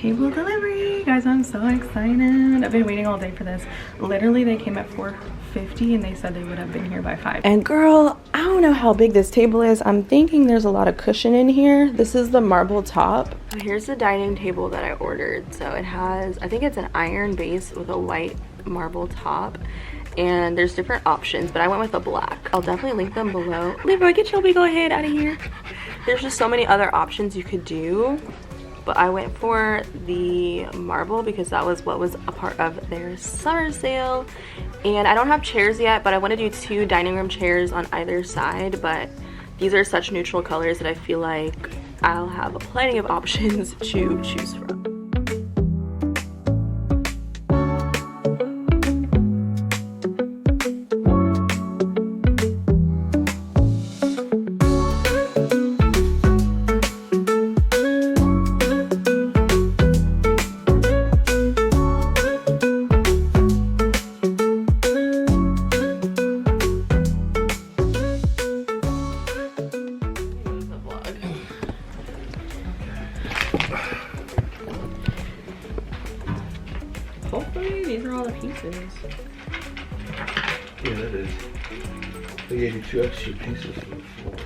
Table delivery, guys. I'm so excited. I've been waiting all day for this. Literally, they came at 4:50 and they said they would have been here by 5. And girl, I don't know how big this table is. I'm thinking there's a lot of cushion in here. This is the marble top. Here's the dining table that I ordered. So it has, I think it's an iron base with a white marble top. And there's different options, but I went with the black. I'll definitely link them below. Leroy, get your big old head out of here. There's just so many other options you could do. But I went for the marble because that was what was a part of their summer sale. And I don't have chairs yet, but I want to do 2 dining room chairs on either side. But these are such neutral colors that I feel like I'll have plenty of options to choose from. Hopefully these are all the pieces. Yeah, that is. They gave you 2 extra pieces for the floor.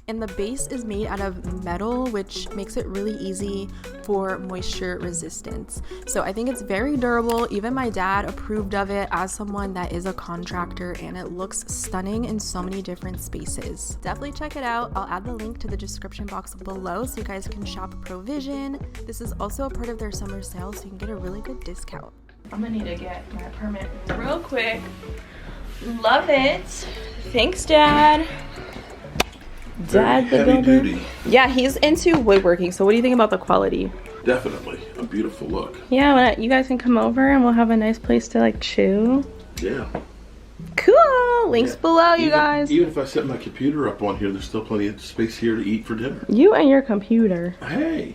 And the base is made out of metal, which makes it really easy for moisture resistance. So I think it's very durable. Even my dad approved of it as someone that is a contractor, and it looks stunning in so many different spaces. Definitely check it out. I'll add the link to the description box below so you guys can shop POVISON. This is also a part of their summer sale, so you can get a really good discount. I'm gonna need to get my permit real quick. Love it. Thanks, Dad. Dad the builder. Duty. Yeah, he's into woodworking. So what do you think about the quality? Definitely a beautiful look. Yeah, you guys can come over and we'll have a nice place to like chew. Yeah. Cool. Links below, you guys. Even if I set my computer up on here, there's still plenty of space here to eat for dinner. You and your computer. Hey.